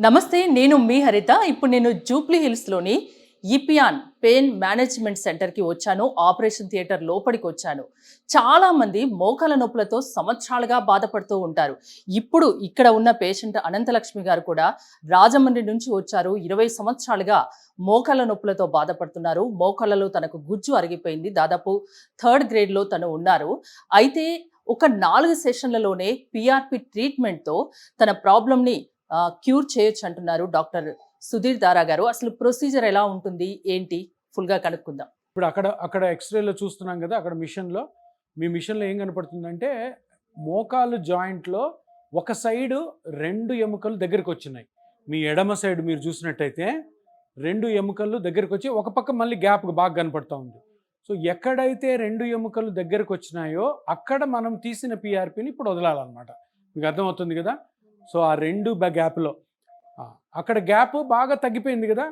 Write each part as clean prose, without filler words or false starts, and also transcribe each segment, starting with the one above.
నమస్తే, నేను మీ హరిత. ఇప్పుడు నేను జూబ్లీ హిల్స్లోని ఈపియాన్ పెయిన్ మేనేజ్మెంట్ సెంటర్కి వచ్చాను. ఆపరేషన్ థియేటర్ లోపలికి వచ్చాను. చాలామంది మోకాల నొప్పులతో సంవత్సరాలుగా బాధపడుతూ ఉంటారు. ఇప్పుడు ఇక్కడ ఉన్న పేషెంట్ అనంతలక్ష్మి గారు కూడా రాజమండ్రి నుంచి వచ్చారు. 20 సంవత్సరాలుగా మోకాల నొప్పులతో బాధపడుతున్నారు. మోకాళ్ళలో తనకు గుజ్జు అరిగిపోయింది. దాదాపు 3rd గ్రేడ్లో తను ఉన్నారు. అయితే ఒక 4 సెషన్లలోనే పిఆర్పి ట్రీట్మెంట్తో తన ప్రాబ్లంని క్యూర్ చేయొచ్చు అంటున్నారు డాక్టర్ సుధీర్ దారా గారు. అసలు ప్రొసీజర్ ఎలా ఉంటుంది ఏంటి ఫుల్ గా కనుక్కుందాం. ఇప్పుడు అక్కడ ఎక్స్రేలో చూస్తున్నాం కదా, అక్కడ మిషన్లో మీ మిషన్లో ఏం కనపడుతుందంటే మోకాలు జాయింట్లో ఒక సైడు 2 ఎముకలు దగ్గరికి వచ్చినాయి. మీ ఎడమ సైడ్ మీరు చూసినట్టయితే 2 ఎముకలు దగ్గరికి వచ్చి ఒక పక్క మళ్ళీ గ్యాప్ బాగా కనపడుతూ ఉంది. సో ఎక్కడైతే 2 ఎముకలు దగ్గరకు వచ్చినాయో అక్కడ మనం తీసిన పిఆర్పిని ఇప్పుడు వదలాలన్నమాట. మీకు అర్థమవుతుంది కదా. సో ఆ 2 గ్యాప్లో అక్కడ గ్యాప్ బాగా తగ్గిపోయింది కదా,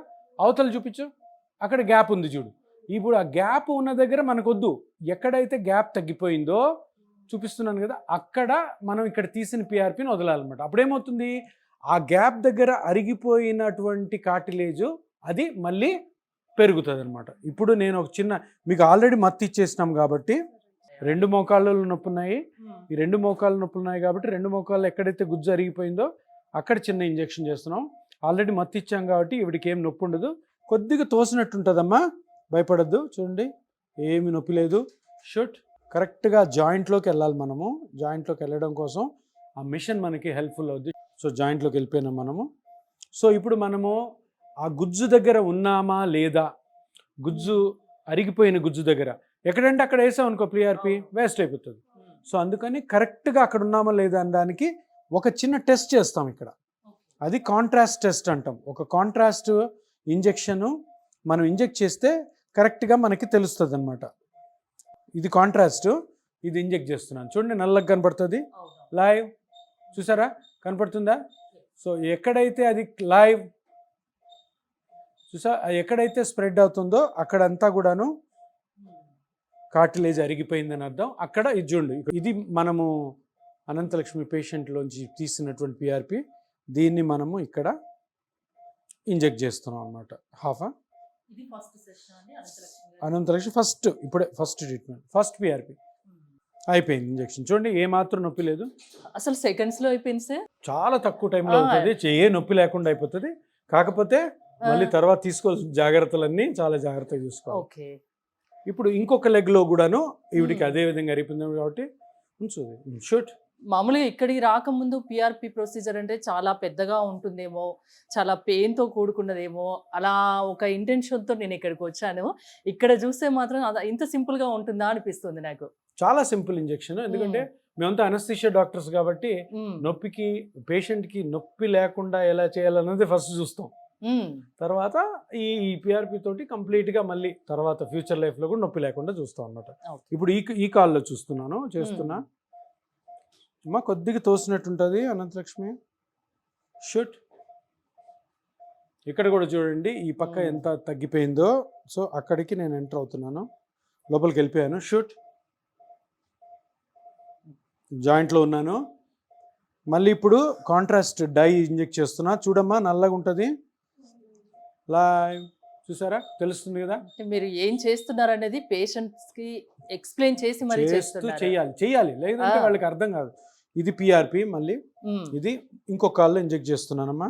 అవతల చూపించు, అక్కడ గ్యాప్ ఉంది చూడు. ఇప్పుడు ఆ గ్యాప్ ఉన్న దగ్గర మనకొద్దు, ఎక్కడైతే గ్యాప్ తగ్గిపోయిందో చూపిస్తున్నాను కదా, అక్కడ మనం ఇక్కడ తీసిన పిఆర్పిని వదలాలన్నమాట. అప్పుడేమవుతుంది, ఆ గ్యాప్ దగ్గర అరిగిపోయినటువంటి కార్టిలేజు అది మళ్ళీ పెరుగుతుంది అనమాట. ఇప్పుడు నేను ఒక చిన్న మీకు ఆల్రెడీ మత్తు ఇచ్చేసినాం కాబట్టి 2 మోకాళ్ళలో నొప్పి ఉన్నాయి. ఈ 2 మోకాళ్ళ నొప్పులు ఉన్నాయి కాబట్టి 2 మోకాళ్ళు ఎక్కడైతే గుజ్జు అరిగిపోయిందో అక్కడ చిన్న ఇంజెక్షన్ చేస్తున్నాం. ఆల్రెడీ మత్తు ఇచ్చాం కాబట్టి ఇవిడికి ఏం నొప్పి ఉండదు. కొద్దిగా తోసినట్టు ఉంటుందమ్మా, భయపడద్దు. చూడండి, ఏమి నొప్పి లేదు. షూట్ కరెక్ట్గా జాయింట్లోకి వెళ్ళాలి. మనము జాయింట్లోకి వెళ్ళడం కోసం ఆ మిషన్ మనకి హెల్ప్ఫుల్ అవుద్ది. సో జాయింట్లోకి వెళ్ళిపోయినాం మనము. సో ఇప్పుడు మనము ఆ గుజ్జు దగ్గర ఉన్నామా లేదా, గుజ్జు అరిగిపోయిన గుజ్జు దగ్గర ఎక్కడంటే అక్కడ వేసాం అనుకో పిఆర్పి వేస్ట్ అయిపోతుంది. సో అందుకని కరెక్ట్గా అక్కడ ఉన్నామా లేదా అనడానికి ఒక చిన్న టెస్ట్ చేస్తాం ఇక్కడ. అది కాంట్రాస్ట్ టెస్ట్ అంటాం. ఒక కాంట్రాస్ట్ ఇంజెక్షను మనం ఇంజెక్ట్ చేస్తే కరెక్ట్గా మనకి తెలుస్తుంది అనమాట. ఇది కాంట్రాస్ట్, ఇది ఇంజెక్ట్ చేస్తున్నాను. చూడండి, నల్లగా కనపడుతుంది. లైవ్ చూసారా, కనపడుతుందా? సో ఎక్కడైతే అది లైవ్ చూసా, ఎక్కడైతే స్ప్రెడ్ అవుతుందో అక్కడంతా కూడాను కార్టిలేజ్ అరిగిపోయిందని అర్థం. అక్కడ ఇది చూడండి, ఇది మనము అనంతలక్ష్మి పేషెంట్లోంచి తీసినటువంటి పిఆర్పి. దీన్ని మనము ఇక్కడ ఇంజెక్ట్ చేస్తున్నాం అనమాట. Ananthalakshmi first treatment, first PRP అయిపోయింది. ఇంజెక్షన్ చూడండి, ఏ మాత్రం నొప్పి లేదు. అసలు సెకండ్స్లో అయిపోయింది సార్. చాలా తక్కువ టైంలో అవుతుంది, ఏ నొప్పి లేకుండా అయిపోతుంది. కాకపోతే మళ్ళీ తర్వాత తీసుకోవాల్సిన జాగ్రత్తలన్నీ చాలా జాగ్రత్తగా చూసుకోవాలి. ఇప్పుడు ఇంకొక లెగ్లో కూడాను ఈవిడికి అదే విధంగా అరిపోయింది కాబట్టి షూట్. మామూలుగా ఇక్కడికి రాకముందు పిఆర్పి ప్రొసీజర్ అంటే చాలా పెద్దగా ఉంటుందేమో, చాలా పెయిన్తో కూడుకున్నదేమో, అలా ఒక ఇంటెన్షన్తో నేను ఇక్కడికి వచ్చాను. ఇక్కడ చూస్తే మాత్రం ఇంత సింపుల్గా ఉంటుందా అనిపిస్తుంది నాకు. చాలా సింపుల్ ఇంజెక్షన్. ఎందుకంటే మేమంతా అనస్థీషియా డాక్టర్స్ కాబట్టి నొప్పికి పేషెంట్కి నొప్పి లేకుండా ఎలా చేయాలన్నది ఫస్ట్ చూస్తాం. తర్వాత ఈ పిఆర్పి తోటి కంప్లీట్గా మళ్ళీ తర్వాత ఫ్యూచర్ లైఫ్లో కూడా నొప్పి లేకుండా చూస్తాం అనమాట. ఇప్పుడు ఈ కాల్లో చేస్తున్నా అమ్మా, కొద్దిగా తోసినట్టుంటుంది అనంతలక్ష్మి. షూట్. ఇక్కడ కూడా చూడండి, ఈ పక్క ఎంత తగ్గిపోయిందో. సో అక్కడికి నేను ఎంటర్ అవుతున్నాను, లోపలికి వెళ్ళిపోయాను. షూట్. జాయింట్లో ఉన్నాను. మళ్ళీ ఇప్పుడు కాంట్రాస్ట్ డై ఇంజెక్ట్ చేస్తున్నా. చూడమ్మా, నల్లగా ఉంటుంది. లైవ్ చూసారా, తెలుస్తుంది కదా. మీరు ఏం చేస్తున్నారు అనేది పేషెంట్స్ కి ఎక్స్ప్లెయిన్ చేసి మరి చేయాలి, లేదంటే వాళ్ళకి అర్థం కాదు. ఇది పిఆర్పి, మళ్ళీ ఇది ఇంకొక కాల్లో ఇంజెక్ట్ చేస్తున్నానమ్మా.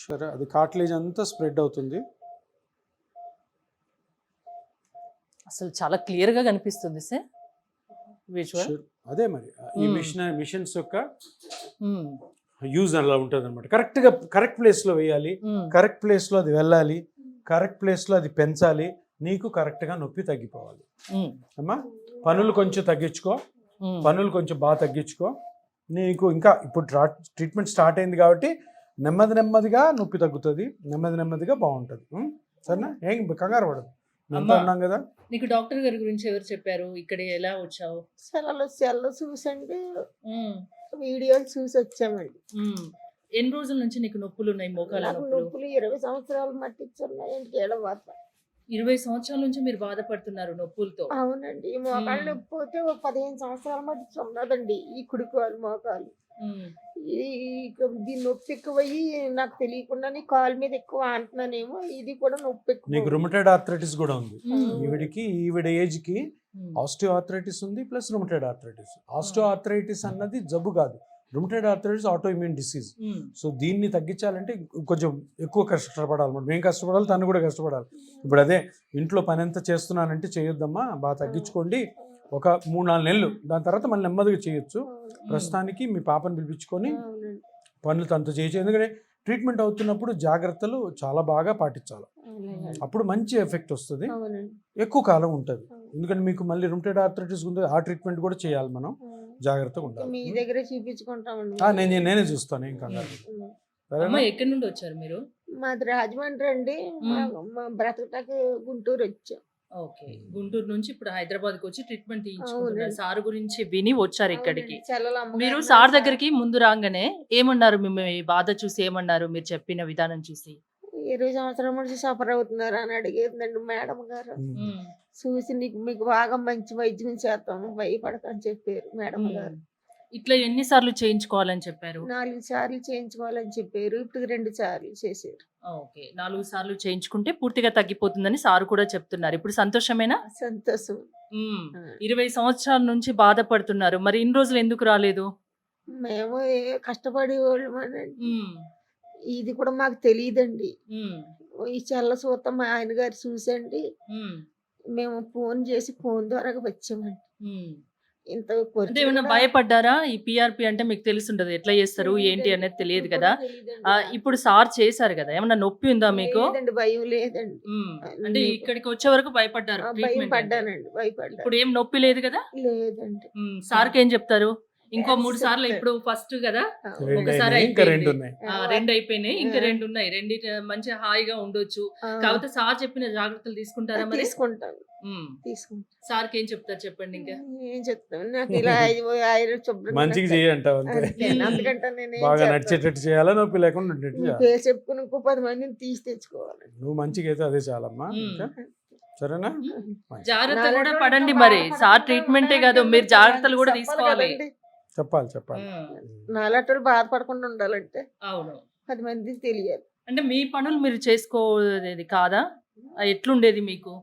సరే, అది కార్టిలేజ్ అంతా స్ప్రెడ్ అవుతుంది. అసలు చాలా క్లియర్గా కనిపిస్తుంది సార్ విజువల్. అదే మరి ఈ మిషన్స్ యొక్క యూజ్ అలా ఉంటుంది అనమాట. కరెక్ట్గా కరెక్ట్ ప్లేస్లో వేయాలి, కరెక్ట్ ప్లేస్లో అది వెళ్ళాలి, కరెక్ట్ ప్లేస్లో అది పెంచాలి. నీకు కరెక్ట్గా నొప్పి తగ్గిపోవాలి అమ్మా. పనులు కొంచెం తగ్గించుకో, పనులు కొంచెం బాగా తగ్గించుకో. నీకు ఇంకా ఇప్పుడు ట్రీట్మెంట్ స్టార్ట్ అయింది కాబట్టి నెమ్మదిగా నొప్పి తగ్గుతుంది, నెమ్మదిగా బాగుంటుంది. సరేనా, ఏం కంగారు పడదు. అన్నాం కదా. నీకు డాక్టర్ గారి గురించి ఎవరు చెప్పారు? ఇక్కడ ఎలా వచ్చావు? సెల్ చూసండి, వీడియోలు చూసి వచ్చామండి. ఎన్ని రోజుల నుంచి నీకు నొప్పులు ఉన్నాయి? మోకాల నొప్పులు 20 సంవత్సరాలు మట్టించున్నాయి. ఏడవాత 20 సంవత్సరాల నుంచి మీరు బాధపడుతున్నారు నొప్పులతో. అవునండి. ఈ మోకాలు మ్మ్. నొప్పి పోతే ఓ 15 సంవత్సరాల మధ్య ఉన్నదండి ఈ కుడికాలు మోకాలు. ఉమ్, ఈ దీని నొప్పి ఎక్కువయ్యి నాకు తెలియకుండానే కాలు మీద ఎక్కువ ఆంటున్నానేమో, ఇది కూడా నొప్పి నీకు ఎక్కువ. రుమటైడ్ ఆర్థరైటిస్ కూడా ఉంది. ఉమ్, ఈవిడ ఏజ్కి ఉమ్, ఆస్టియో ఆర్థరైటిస్ ఉంది plus rheumatoid arthritis. Osteo arthritis అన్నది జబ్బు కాదు, rheumatoid arthritis auto immune disease. Um, so దీన్ని తగ్గించాలంటే కొంచెం ఎక్కువ కష్టపడాలి అన్నమాట. మేము కష్టపడాలి, తను కూడా కష్టపడాలి. ఇప్పుడు అదే ఇంట్లో పని ఎంత చేస్తున్నానంటే చేయొద్దమ్మా, బాగా తగ్గించుకోండి, ఒక 3-4 నెలలు, దాని తర్వాత మళ్ళీ నెమ్మదిగా చేయొచ్చు. ప్రస్తుతానికి మీ పాపను పిలిపించుకొని అవునండి. పనులు తనతో చేయొచ్చు. ఎందుకంటే ట్రీట్మెంట్ అవుతున్నప్పుడు జాగ్రత్తలు చాలా బాగా పాటించాలి, అలాగే. అప్పుడు మంచి ఎఫెక్ట్ వస్తుంది, అవునండి. ఎక్కువ కాలం ఉంటుంది. ఎందుకంటే మీకు మళ్ళీ రుమటైడ్ ఆర్థరైటిస్ ఉంది, ఆ ట్రీట్మెంట్ కూడా చేయాలి, మనం జాగ్రత్తగా మీ ఉండాలి. దగ్గరే చూపించుకుంటామండి. నేనే చూస్తాను, ఏం కంగారు లేదు. అమ్మ సరేనా? ఎక్కడి నుండి వచ్చారు మీరు? మాది రాజమండ్రి అండి. మా బ్రతకటానికి గుంటూరు వచ్చాం. ఓకే, గుంటూరు నుంచి ఇప్పుడు హైదరాబాద్ కి వచ్చి ట్రీట్మెంట్ తీయించుకుంటున్నారు. అవునండి. సార్ గురించి విని వచ్చారు ఇక్కడికి. అవునండి. చెల్లెల అమ్మగారు మీరు ఉన్నారు సార్ సార్. దగ్గరికి ముందు రాగానే ఏమన్నారు? మీ బాధ చూసి ఏమన్నారు? మీరు చెప్పిన విధానం చూసి 20 సంవత్సరాల నుంచి సఫర్ అవుతున్నారు అని అడిగేదండి మేడం గారు. ఉమ్, చూసి మీకు బాగా మంచి వైద్యం చేస్తాను, భయపడకని చెప్పారు మేడం ఉమ్. గారు. ఇట్లా ఎన్నిసార్లు చేయించుకోవాలని చెప్పారు? 4 సార్లు చేయించుకోవాలని చెప్పారు. ఇప్పుడు 2 సార్లు చేశారు. ఓకే, 4 సార్లు చేయించుకుంటే పూర్తిగా తగ్గిపోతుందని సార్ కూడా చెప్తున్నారు. ఇప్పుడు సంతోషమేనా? సంతోషం. ఉమ్, ఆ. 20 సంవత్సరాల నుంచి బాధపడుతున్నారు, మరి ఇన్ని రోజులు ఎందుకు రాలేదు? మేము కష్టపడేవాళ్ళం అనండి. ఉమ్, ఇది కూడా మాకు తెలియదండి. ఉమ్, ఈ చెల్ల సూతం మా ఆయన గారు చూసండి, ఉమ్, మేము ఫోన్ చేసి ఫోన్ ద్వారా వచ్చామండి. ఉమ్. ఇంత అంటే ఖర్చు ఏమైనా కూడా భయపడ్డారా? ఈ పిఆర్పి అంటే మీకు తెలుసుంటది, ఎట్లా చేస్తారు ఏంటి తెలియదండి. అనేది తెలియదు ఇప్పుడు కదా. కూడా తెలియదండి ఇప్పుడు సార్ చేశారు కదా, ఏమన్నా నొప్పి ఉందా మీకు? లేదండి, భయం లేదండి. ఉమ్, అంటే మీకు ఇక్కడికి వచ్చే వరకు భయపడ్డారు భయం ట్రీట్మెంట్ అంటే. పడ్డానండి, భయపడ్డాను. ఇప్పుడు ఏం నొప్పి లేదు కదా. లేదండి. సార్కి ఏం చెప్తారు? ఇంకో 3 సార్లు, చెప్తారు. ఇప్పుడు ఫస్ట్ కదా, రెండు ఒకసారి అయినాయి, ఇంకా అయిపోయింది. 2 ఉన్నాయి. 2 అయిపోయినాయి, ఇంకా ఆ. 2 ఉన్నాయి. రెండిటి మంచిగా హాయిగా ఉండొచ్చు. ఆ, కాకపోతే సార్ చెప్పిన జాగ్రత్తలు తీసుకుంటారా మరి? తీసుకుంటాను, ఉమ్, తీసుకుంటాను. సార్కి ఏం చెప్తారు చెప్పండి ఇంకా. ఏం చెప్తాను, నాకు ఇలా ఆయన శుభ్రంగా మంచిగా నాకు చేయంటావు అంతే. అంతే. అందుకంటే నేను బాగా నడిచేటట్టు చేయాలా, నొప్పి లేకుండా ఉండేట్టు మీ చేయాలి. పేరు చెప్పుకుని ఇంకో 10 మందిని తీసి తెచ్చుకోవాలి. నువ్వు మంచిగా అయితే అదే చాలమ్మా. ఉమ్. ఇంకా సరేనా? మంచిది. జాగ్రత్త నాలుగు కూడా రోజులు పడండి ఇంకా మరి. బాధపడకుండా సార్ ట్రీట్మెంటే కాదు, మీరు ఉండాలంటే జాగ్రత్తలు కూడా చెప్పాలి తీసుకోవాలి. కదండి. చెప్పాలి. ఉమ్, నాలాంటి బాధపడకుండా ఉండాలంటే అవును. 10 మందికి తెలియాలి. అంటే మీ పనులు మీరు చేసుకోలేదు కాదా? ఎట్లుండేది మీకు?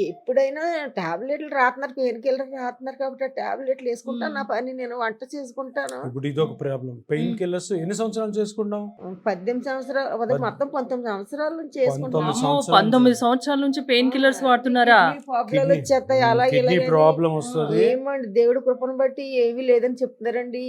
ఎప్పుడైనా టాబ్లెట్లు రాస్తున్నారు, పెయిన్ కిల్లర్ రాస్తున్నారు కాబట్టి ఆ టాబ్లెట్లు వేసుకుంటాను. నా పని నేను వంట చేసుకుంటాను. ఇప్పుడు ఇది ఒక ప్రాబ్లం. పెయిన్ కిల్లర్స్ ఎన్ని సంవత్సరాలు చేసుకున్నాం? 18 సంవత్సరాలు మొత్తం 19 సంవత్సరాల నుంచి 19 చేసుకుంటాను. అమ్మో, సంవత్సరాలు 19 సంవత్సరాల నుంచి పెయిన్ కిల్లర్స్ వాడుతున్నారా? ప్రాబ్లం వచ్చేస్తాయి అలా కిడ్నీ ఇలా ప్రాబ్లం వస్తుంది. ఏమండి, దేవుడి కృపను బట్టి ఏమీ లేదని చెప్తున్నారండి.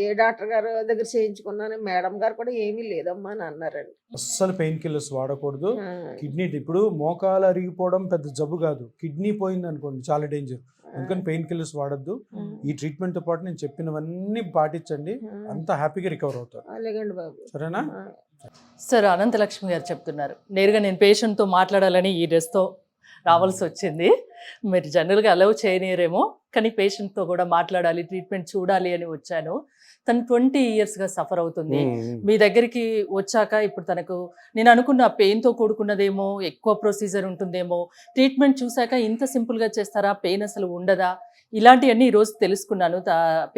ఏ డాక్టర్ గారు దగ్గర చేయించుకున్నాను, మేడం గారు కూడా ఏమీ లేదమ్మా అని అన్నారండి. అస్సలు పెయిన్ కిల్లర్స్ వాడకూడదు. ఆ, కిడ్నీ ఇప్పుడు మోకాలు అరిగిపోవడం పెద్ద జబ్బు కాదు, కిడ్నీ పోయింది అనుకోండి చాలా డేంజర్. అందుకని పెయిన్ కిల్లర్స్ వాడద్దు. ఆ, ఈ ట్రీట్మెంట్ తో పాటు నేను చెప్పినవన్నీ పాటించండి, ఆ. అంతా హ్యాపీగా రికవర్ అవుతారు. అలాగండి బాబు. సరేనా? ఆ, సార్ అనంతలక్ష్మి గారు చెప్తున్నారు, నేరుగా నేను పేషెంట్తో మాట్లాడాలని ఈ డ్రెస్తో రావాల్సి వచ్చింది. మీరు జనరల్గా అలౌ చేయనీరేమో, కానీ పేషెంట్తో కూడా మాట్లాడాలి, ట్రీట్మెంట్ చూడాలి అని వచ్చాను. తను 20 ఇయర్స్గా సఫర్ అవుతుంది. మీ దగ్గరికి వచ్చాక ఇప్పుడు తనకు నేను అనుకున్న పెయిన్తో కూడుకున్నదేమో, ఎక్కువ ప్రొసీజర్ ఉంటుందేమో, ట్రీట్మెంట్ చూశాక ఇంత సింపుల్గా చేస్తారా, పెయిన్ అసలు ఉండదా, ఇలాంటివన్నీ ఈరోజు తెలుసుకున్నాను.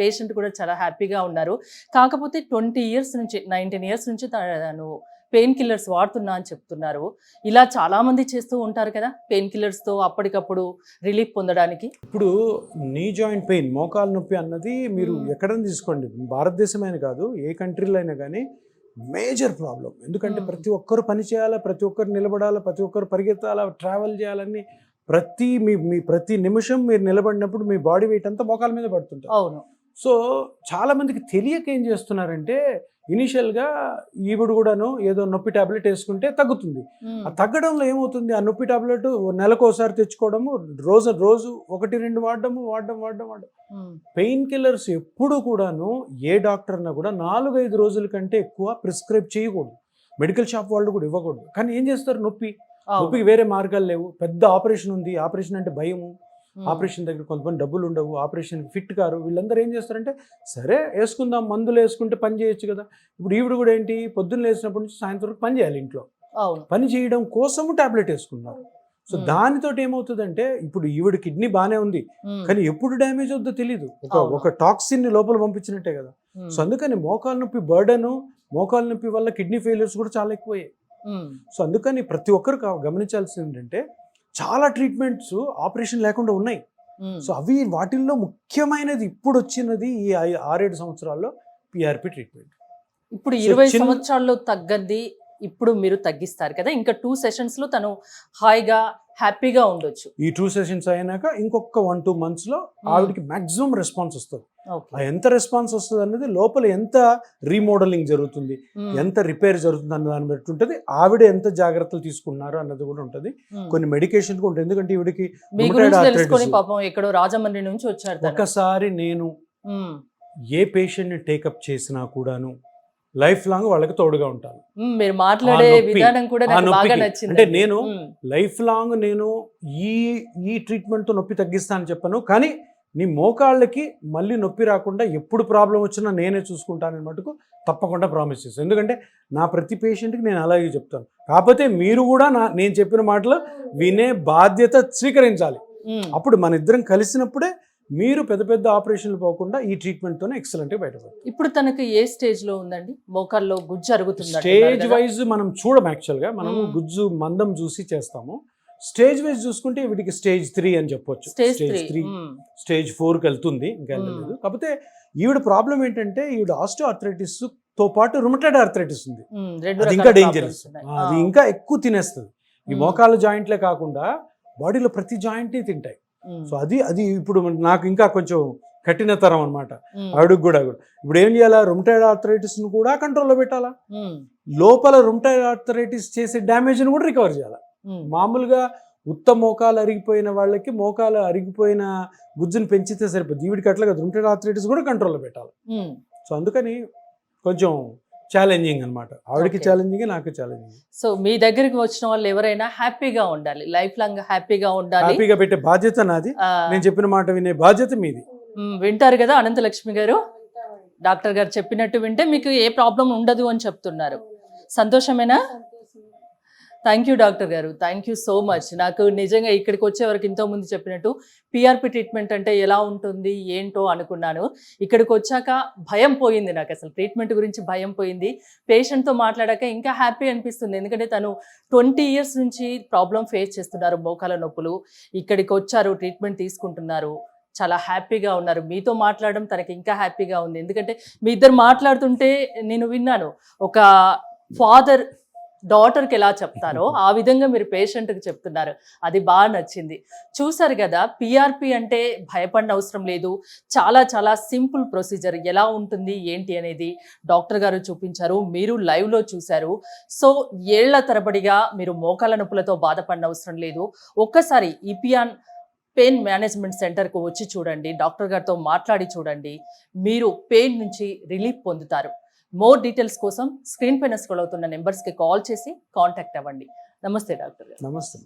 పేషెంట్ కూడా చాలా హ్యాపీగా ఉన్నారు. కాకపోతే 20 ఇయర్స్ నుంచి 19 ఇయర్స్ నుంచి తను పెయిన్ కిల్లర్స్ వాడుతున్నా అని చెప్తున్నారు. ఇలా చాలామంది చేస్తూ ఉంటారు కదా పెయిన్ కిల్లర్స్తో అప్పటికప్పుడు రిలీఫ్ పొందడానికి. ఇప్పుడు నీ జాయింట్ పెయిన్, మోకాలు నొప్పి అన్నది మీరు ఎక్కడైనా తీసుకోండి, భారతదేశమైన కాదు ఏ కంట్రీలో అయినా కానీ మేజర్ ప్రాబ్లం. ఎందుకంటే ప్రతి ఒక్కరు పని చేయాలా, ప్రతి ఒక్కరు నిలబడాలా, ప్రతి ఒక్కరు పరిగెత్తాలా, ట్రావెల్ చేయాలని మీ ప్రతి నిమిషం మీరు నిలబడినప్పుడు మీ బాడీ వెయిట్ అంతా మోకాల మీద పడుతుంటారు. అవును. సో చాలా మందికి తెలియక ఏం చేస్తున్నారంటే, ఇనీషియల్గా ఈవిడ కూడాను ఏదో నొప్పి టాబ్లెట్ వేసుకుంటే తగ్గుతుంది. ఆ తగ్గడంలో ఏమవుతుంది, ఆ నొప్పి టాబ్లెట్ నెలకోసారి తెచ్చుకోవడము, రోజు 1-2 వాడడం. పెయిన్ కిల్లర్స్ ఎప్పుడు కూడాను ఏ డాక్టర్ అన్నా కూడా 4-5 రోజుల కంటే ఎక్కువ ప్రిస్క్రైబ్ చేయకూడదు. మెడికల్ షాప్ వాళ్ళు కూడా ఇవ్వకూడదు. కానీ ఏం చేస్తారు, నొప్పికి వేరే మార్గాలు లేవు, పెద్ద ఆపరేషన్ ఉంది, ఆపరేషన్ అంటే భయము, ఆపరేషన్ దగ్గర కొంతమంది డబ్బులు ఉండవు, ఆపరేషన్కి ఫిట్ కారు, వీళ్ళందరూ ఏం చేస్తారంటే సరే వేసుకుందాం, మందులు వేసుకుంటే పని చేయొచ్చు కదా. ఇప్పుడు ఈవిడ కూడా ఏంటి, పొద్దున్న లేచినప్పటి నుంచి సాయంత్రం వరకు పని చేయాలి ఇంట్లో, అవును. పని చేయడం కోసము టాబ్లెట్ వేసుకున్నారు. సో దానితో ఏమవుతుందంటే ఇప్పుడు ఈవిడ కిడ్నీ బాగానే ఉంది, కానీ ఎప్పుడు డ్యామేజ్ అవుతుందో తెలియదు. ఒక టాక్సిన్ ని లోపల పంపించినట్టే కదా. సో అందుకని మోకాలు నొప్పి బర్డెన్, మోకాలు నొప్పి వల్ల కిడ్నీ ఫెయిల్యూర్స్ కూడా చాలా ఎక్కువయ్యాయి. సో అందుకని ప్రతి ఒక్కరు గమనించాల్సింది ఏంటంటే చాలా ట్రీట్మెంట్స్ ఆపరేషన్ లేకుండా ఉన్నాయి. సో అవి వాటిల్లో ముఖ్యమైనది ఇప్పుడు వచ్చినది ఈ 6-7 సంవత్సరాల్లో పిఆర్పి ట్రీట్మెంట్. ఇప్పుడు 20 సంవత్సరాల్లో తగ్గంది ఇప్పుడు మీరు తగ్గిస్తారు కదా, ఇంకా 2 సెషన్స్ లో తను హాయిగా హ్యాపీగా ఉండొచ్చు. ఈ 2 సెషన్స్ అయినాక ఇంకొక 1-2 months లో ఆవిడకి మాక్సిమం రెస్పాన్స్ వస్తుంది. ఎంత రెస్పాన్స్ వస్తుంది అనేది లోపల ఎంత రీమోడలింగ్ జరుగుతుంది, ఎంత రిపేర్ జరుగుతుంది అన్న దాన్ని బట్టి ఉంటుంది. ఆవిడ ఎంత జాగ్రత్తలు తీసుకున్నారు అన్నది కూడా ఉంటుంది. కొన్ని మెడికేషన్ కూడా ఉంటుంది. ఎందుకంటే ఈవిడికి పాపం ఎక్కడో రాజమండ్రి నుంచి వచ్చారు. ఒకసారి నేను ఏ పేషెంట్ ని టేకప్ చేసినా కూడాను లైఫ్ లాంగ్ వాళ్ళకి తోడుగా ఉంటాను. మీరు మాట్లాడే విధానం కూడా నాకు బాగా నచ్చింది. అంటే నేను లైఫ్ లాంగ్ నేను ఈ ట్రీట్మెంట్ తో నొప్పి తగ్గిస్తానని చెప్పాను, కానీ నీ మోకాళ్ళకి మళ్ళీ నొప్పి రాకుండా ఎప్పుడు ప్రాబ్లం వచ్చినా నేనే చూసుకుంటానని మటుకు తప్పకుండా ప్రామిస్ చేస్తాను. ఎందుకంటే నా ప్రతి పేషెంట్కి నేను అలాగే చెప్తాను. కాకపోతే మీరు కూడా నేను చెప్పిన మాటలు వినే బాధ్యత స్వీకరించాలి. అప్పుడు మన ఇద్దరం కలిసినప్పుడే మీరు పెద్ద పెద్ద ఆపరేషన్లు పోకుండా ఈ ట్రీట్మెంట్ తోనే ఎక్సలెంట్ గా బయటపడతారు. ఇప్పుడు తనకి ఏ స్టేజ్ లో ఉందండి? మోకాల్లో గుజ్జు అరుగుతుంది. స్టేజ్ వైజ్ మనం చూడం, యాక్చువల్ గా మనము గుజ్జు మందం చూసి చేస్తాము. స్టేజ్ వైజ్ చూసుకుంటే వీటికి స్టేజ్ 3 అని చెప్పొచ్చు. స్టేజ్ 3 స్టేజ్ 4కి వెళ్తుంది, ఇంకా వెళ్ళలేదు. కాకపోతే ఈవిడ ప్రాబ్లం ఏంటంటే ఈవిడ ఆస్టియోఆర్థరైటిస్ తో పాటు రుమటైడ్ ఆర్థరైటిస్ ఉంది. అది ఇంకా డేంజరస్, అది ఇంకా ఎక్కువ తినేస్తుంది. ఈ మోకాళ్ళ జాయింట్లే కాకుండా బాడీలో ప్రతి జాయింట్ తింటాయి. సో అది ఇప్పుడు నాకు ఇంకా కొంచెం కఠినతరం అనమాట. ఆవిడకి కూడా ఇప్పుడు ఏం చేయాలా, రుమటైడ్ ఆర్థరైటిస్ ను కూడా కంట్రోల్లో పెట్టాలా, లోపల రుమటైడ్ ఆర్థరైటిస్ చేసే డ్యామేజ్ ని కూడా రికవర్ చేయాలా. మామూలుగా మోకాలు అరిగిపోయిన వాళ్ళకి మోకాలు అరిగిపోయిన గుజ్జును పెంచితే సరిపోతుంది. ఈవిడికి అట్లా కదా, రుమటైడ్ ఆర్థరైటిస్ కూడా కంట్రోల్లో పెట్టాలి. సో అందుకని కొంచెం ఛాలెంజింగ్ అనమాట. ఆవిడకి ఛాలెంజింగ్, నాకు ఛాలెంజింగ్. సో మీ దగ్గరికి వచ్చిన వాళ్ళు ఎవరైనా హ్యాపీగా ఉండాలి, లైఫ్ లాంగ్ హ్యాపీగా ఉండాలి. హ్యాపీగా పెట్టే బాధ్యత నాది, నేను చెప్పిన మాట వినే బాధ్యత మీది. వింటారు కదా అనంతలక్ష్మి గారు, డాక్టర్ గారు చెప్పినట్టు వింటే మీకు ఏ ప్రాబ్లం ఉండదు అని చెప్తున్నారు. సంతోషమేనా? థ్యాంక్ యూ డాక్టర్ గారు, థ్యాంక్ యూ సో మచ్. నాకు నిజంగా ఇక్కడికి వచ్చే వరకు ఇంతకుముందు చెప్పినట్టు పిఆర్పి ట్రీట్మెంట్ అంటే ఎలా ఉంటుంది ఏంటో అనుకున్నాను. ఇక్కడికి వచ్చాక భయం పోయింది, నాకు అసలు ట్రీట్మెంట్ గురించి భయం పోయింది. పేషెంట్తో మాట్లాడాక ఇంకా హ్యాపీ అనిపిస్తుంది. ఎందుకంటే తను 20 years నుంచి ప్రాబ్లం ఫేస్ చేస్తున్నారు, మోకాల నొప్పులు. ఇక్కడికి వచ్చారు, ట్రీట్మెంట్ తీసుకుంటున్నారు, చాలా హ్యాపీగా ఉన్నారు. మీతో మాట్లాడడం తనకి ఇంకా హ్యాపీగా ఉంది. ఎందుకంటే మీ ఇద్దరు మాట్లాడుతుంటే నేను విన్నాను, ఒక ఫాదర్ డాటర్కి ఎలా చెప్తారో ఆ విధంగా మీరు పేషెంట్కి చెప్తున్నారు. అది బాగా నచ్చింది. చూసారు కదా, పిఆర్పి అంటే భయపడిన అవసరం లేదు. చాలా చాలా సింపుల్ ప్రొసీజర్. ఎలా ఉంటుంది ఏంటి అనేది డాక్టర్ గారు చూపించారు, మీరు లైవ్లో చూశారు. సో ఏళ్ల తరబడిగా మీరు మోకాల నొప్పులతో బాధపడిన అవసరం లేదు. ఒక్కసారి ఇపియాన్ పెయిన్ మేనేజ్మెంట్ సెంటర్కు వచ్చి చూడండి, డాక్టర్ గారితో మాట్లాడి చూడండి, మీరు పెయిన్ నుంచి రిలీఫ్ పొందుతారు. మోర్ డీటెయిల్స్ కోసం స్క్రీన్ పైన స్క్రోల్ అవుతున్న నెంబర్స్కి కాల్ చేసి కాంటాక్ట్ అవ్వండి. నమస్తే డాక్టర్ గారు. నమస్తే.